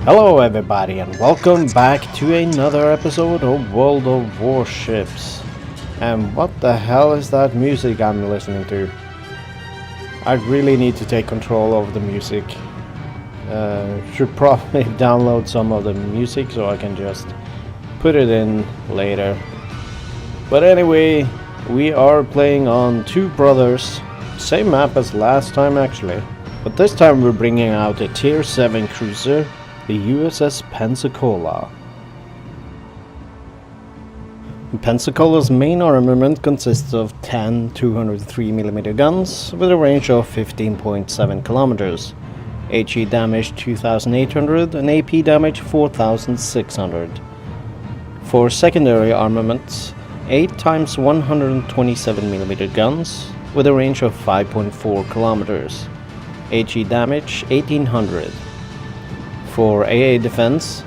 Hello everybody and welcome back to another episode of World of Warships. And what the hell is that music I'm listening to? I really need to take control over the music. Should probably download some of the music so I can just put it in later. But anyway, we are playing on Two Brothers. Same map as last time actually. But this time we're bringing out a Tier 7 cruiser, the USS Pensacola. Pensacola's main armament consists of 10 203mm guns with a range of 15.7 kilometers, HE damage 2800 and AP damage 4600. For secondary armaments, 8 times 127mm guns with a range of 5.4 kilometers, HE damage 1800. For AA defense,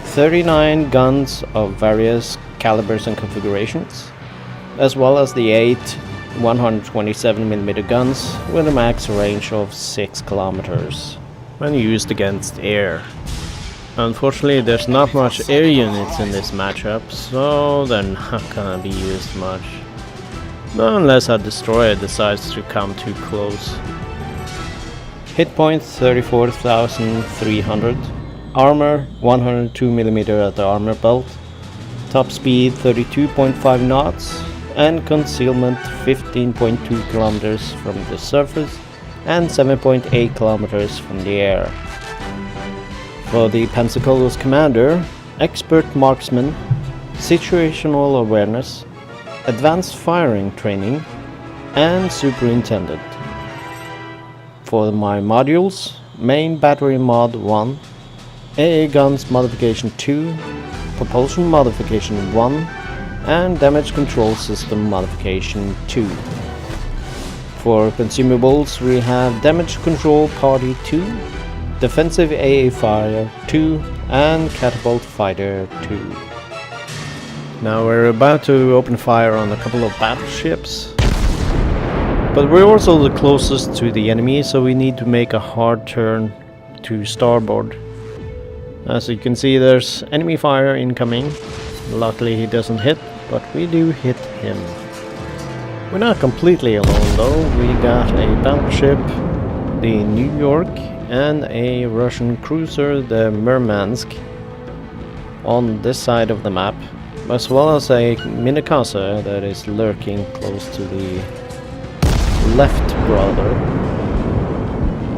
39 guns of various calibers and configurations, as well as the 8 127mm guns with a max range of 6 kilometers when used against air. Unfortunately, there's not much air units in this matchup, so they're not gonna be used much. Unless a destroyer decides to come too close. Hit points 34,300, armor 102mm at the armor belt, top speed 32.5 knots, and concealment 15.2 kilometers from the surface and 7.8 kilometers from the air. For the Pensacola's commander, expert marksman, situational awareness, advanced firing training, and superintendent. For my modules, main battery mod 1, AA guns modification 2, propulsion modification 1, and damage control system modification 2. For consumables we have damage control party 2, defensive AA fire 2, and catapult fighter 2. Now we're about to open fire on a couple of battleships. But we're also the closest to the enemy, so we need to make a hard turn to starboard. As you can see, there's enemy fire incoming. Luckily he doesn't hit, but we do hit him. We're not completely alone though. We got a battleship, the New York, and a Russian cruiser, the Murmansk, on this side of the map, as well as a Minakasa that is lurking close to the left brother.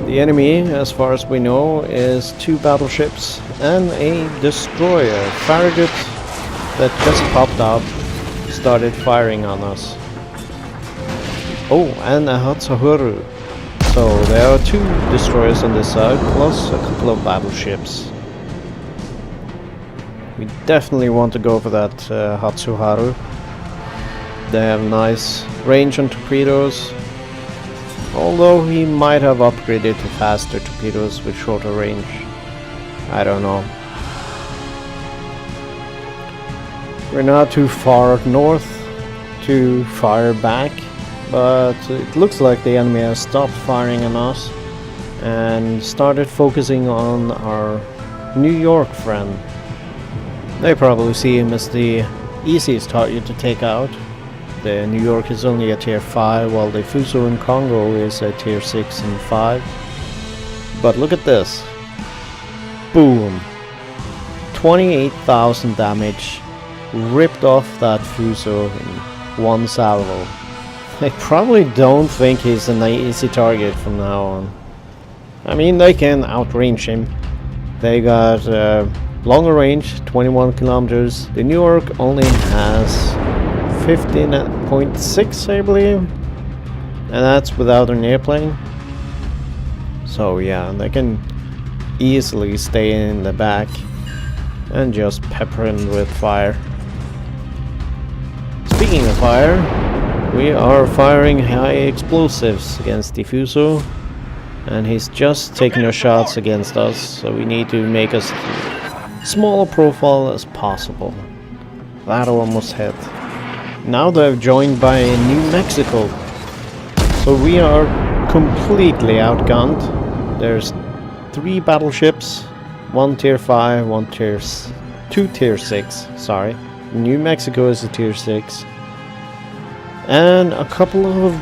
The enemy, as far as we know, is 2 battleships and a destroyer, Farragut, that just popped up, started firing on us. Oh, and a Hatsahuru. So there are 2 destroyers on this side, plus a couple of battleships. We definitely want to go for that Hatsuharu. They have nice range on torpedoes. Although he might have upgraded to faster torpedoes with shorter range. I don't know. We're not too far north to fire back, but it looks like the enemy has stopped firing on us and started focusing on our New York friend. They probably see him as the easiest target to take out. The New York is only a tier 5, while the Fuso in Congo is a tier 6 and 5. But look at this. Boom. 28,000 damage. Ripped off that Fuso in one salvo. They probably don't think he's an easy target from now on. I mean, they can outrange him. They got longer range, 21 kilometers. The New York only has 15.6, I believe, and that's without an airplane. So yeah, they can easily stay in the back and just pepper him with fire. Speaking of fire, we are firing high explosives against the Fuso, and he's just taking our shots against us, so we need to make as small a profile as possible. That almost hit. Now they're joined by New Mexico, so we are completely outgunned. There's 3 battleships One tier 5, two tier 6, sorry. New Mexico is a tier 6. And a couple of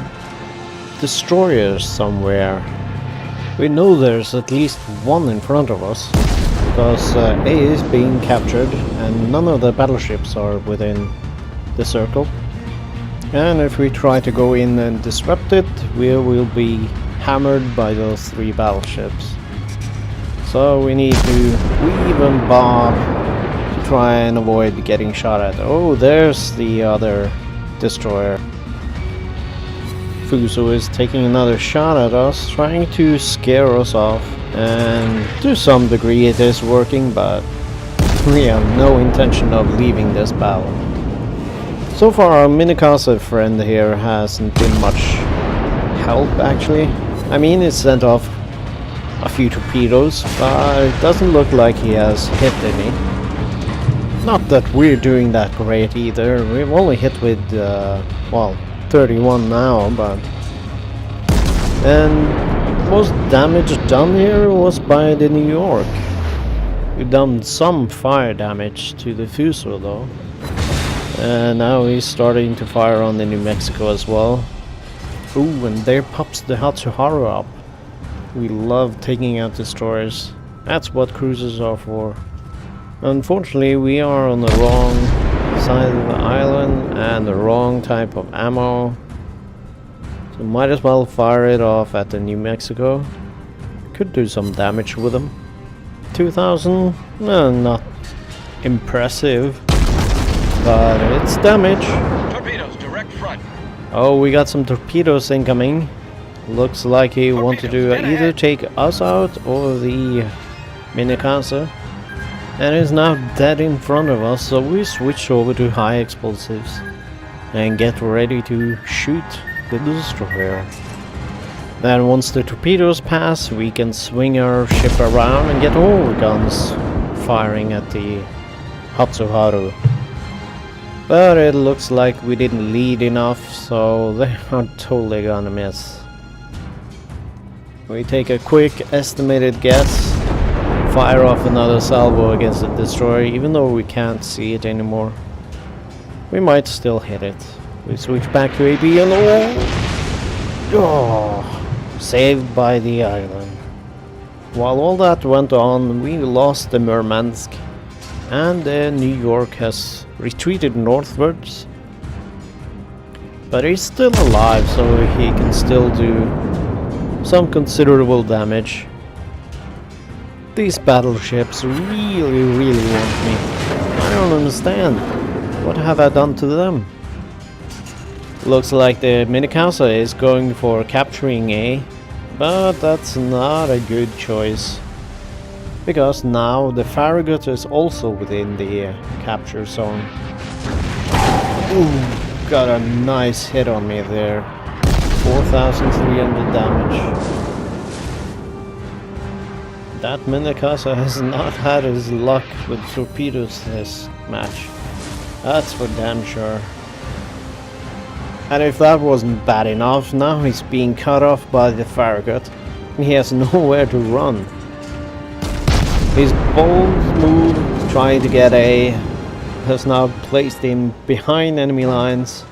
destroyers somewhere. We know there's at least one in front of us, because A is being captured and none of the battleships are within the circle. And if we try to go in and disrupt it, we will be hammered by those 3 battleships. So we need to weave and bob to try and avoid getting shot at. Oh, there's the other destroyer. Fuso is taking another shot at us, trying to scare us off, and to some degree it is working, but we have no intention of leaving this battle. So far our Minikasa friend here hasn't been much help actually. I mean, it sent off a few torpedoes, but it doesn't look like he has hit any. Not that we're doing that great either. We've only hit with, well, 31 now, but... And most damage done here was by the New York. We've done some fire damage to the Fuso though. And now he's starting to fire on the New Mexico as well. Ooh, and there pops the Hatsuharu up. We love taking out destroyers. That's what cruisers are for. Unfortunately, we are on the wrong side of the island and the wrong type of ammo. So might as well fire it off at the New Mexico. Could do some damage with them. 2,000? Not impressive. But it's damage. Torpedoes, direct front. Oh, we got some torpedoes incoming. Looks like he wanted to either take us out or the Minikasa. And is now dead in front of us, so we switch over to high explosives. And get ready to shoot the destroyer. Then once the torpedoes pass, we can swing our ship around and get all the guns firing at the Hatsuharu. But it looks like we didn't lead enough, so they are totally gonna miss. We take a quick estimated guess, fire off another salvo against the destroyer, even though we can't see it anymore. We might still hit it. We switch back to AB and oh, saved by the island. While all that went on, we lost the Murmansk, and the New York has retreated northwards. But he's still alive, so he can still do some considerable damage. These battleships really want me. I don't understand. What have I done to them? Looks like the Minikasa is going for capturing A, but that's not a good choice. Because now the Farragut is also within the capture zone. Ooh, got a nice hit on me there. 4,300 damage. That Minikasa has not had his luck with torpedoes this match. That's for damn sure. And if that wasn't bad enough, now he's being cut off by the Farragut and he has nowhere to run. His bold move, trying to get A, has now placed him behind enemy lines.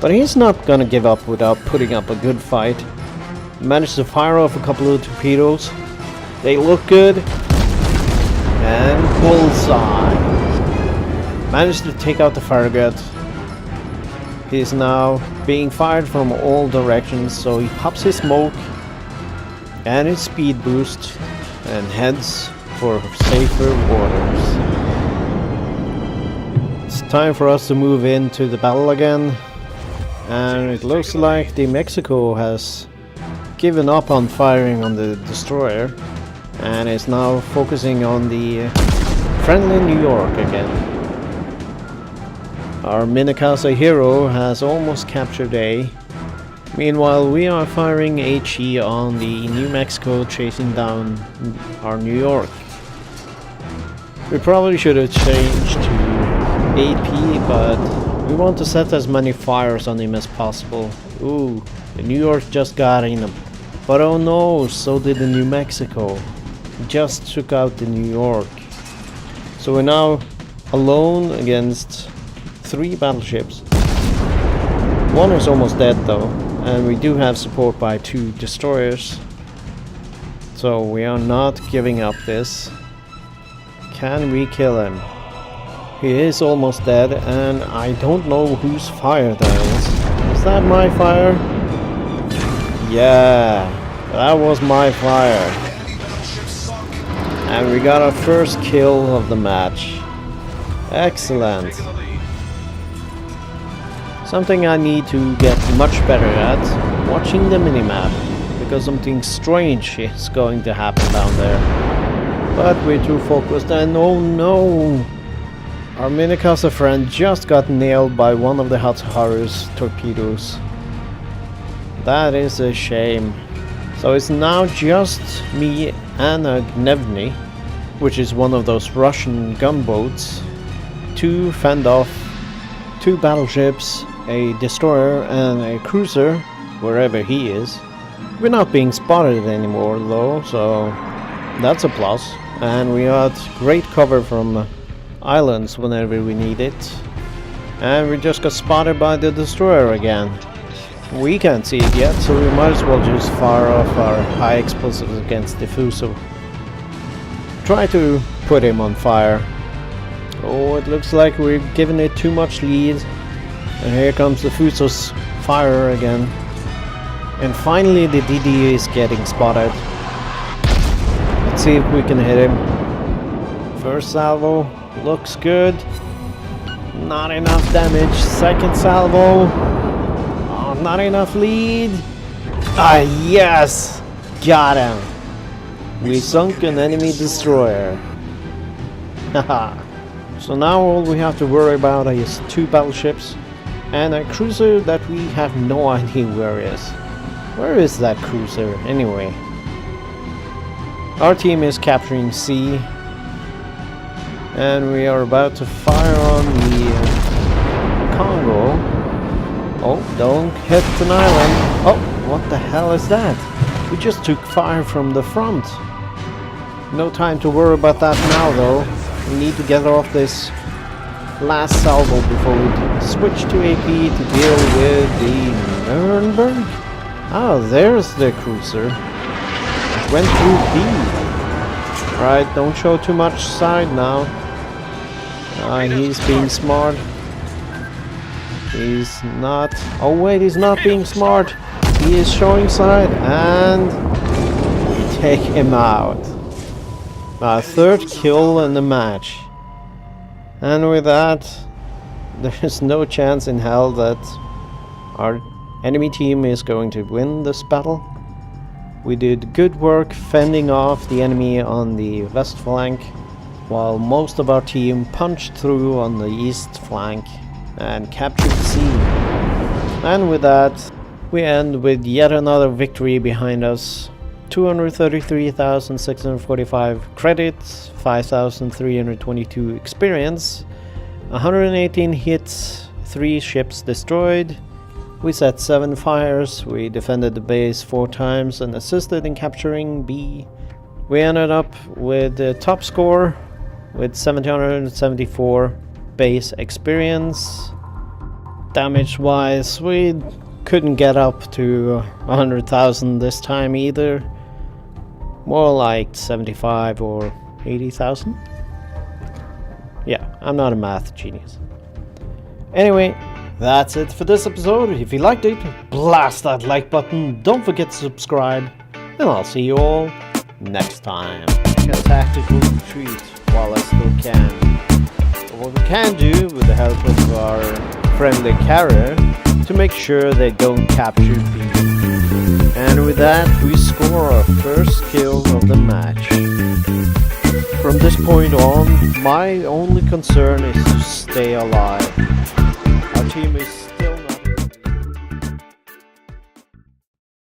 But he's not gonna give up without putting up a good fight. Managed to fire off a couple of torpedoes. They look good. And bullseye. Managed to take out the Farragut. He is now being fired from all directions, so he pops his smoke and his speed boost and heads for safer waters. It's time for us to move into the battle again, and it looks like the Mexico has given up on firing on the destroyer and is now focusing on the friendly New York again. Our Minikasa hero has almost captured A. Meanwhile, we are firing HE on the New Mexico, chasing down our New York. We probably should have changed to AP, but we want to set as many fires on him as possible. Ooh, the New York just got in him. But oh no, so did the New Mexico. just took out the New York. So we're now alone against 3 battleships. One is almost dead though, and we do have support by 2 destroyers. So we are not giving up this. Can we kill him? He is almost dead, and I don't know whose fire that is. Is that my fire? Yeah, that was my fire. And we got our first kill of the match. Excellent. Something I need to get much better at, watching the minimap, because something strange is going to happen down there. But we're too focused, and oh no! Our Minakasa friend just got nailed by one of the Hatsuharu's torpedoes. That is a shame. So it's now just me and a Gnevny, which is one of those Russian gunboats, to fend off 2 battleships, a destroyer and a cruiser, wherever he is. We're not being spotted anymore though, so that's a plus. And we got great cover from islands whenever we need it. And we just got spotted by the destroyer again. We can't see it yet, so we might as well just fire off our high explosives against the Fuso. Try to put him on fire. Oh, it looks like we're giving it too much lead. And here comes the Fuso's fire again. And finally the DD is getting spotted. Let's see if we can hit him. First salvo, looks good. Not enough damage. Second salvo. Oh, not enough lead. Ah, yes! Got him! We sunk an enemy destroyer. Haha. So now all we have to worry about is 2 battleships and a cruiser that we have no idea where is. Where is that cruiser anyway? Our team is capturing C, and we are about to fire on the Congo. Oh, don't hit an island. Oh, what the hell is that? We just took fire from the front. No time to worry about that now though. We need to get off this last salvo before we switch to AP to deal with the Nuremberg. Oh, there's the cruiser. It went through B. Right, don't show too much side now. He's being smart. He's not. Oh wait, he's not being smart. He is showing side, and we take him out. Our 3rd kill in the match. And with that, there's no chance in hell that our enemy team is going to win this battle. We did good work fending off the enemy on the west flank, while most of our team punched through on the east flank and captured C. And with that, we end with yet another victory behind us. 233,645 credits, 5,322 experience, 118 hits, 3 ships destroyed. We set 7 fires, we defended the base 4 times and assisted in capturing B. We ended up with the top score with 774 base experience. Damage wise, we couldn't get up to 100,000 this time either. More like 75 or 80,000. Yeah, I'm not a math genius. Anyway, that's it for this episode. If you liked it, blast that like button. Don't forget to subscribe. And I'll see you all next time. A tactical retreat while I still can. But what we can do with the help of our friendly carrier to make sure they don't capture B. And with that, we score our first kill of the match. From this point on, my only concern is to stay alive. Our team is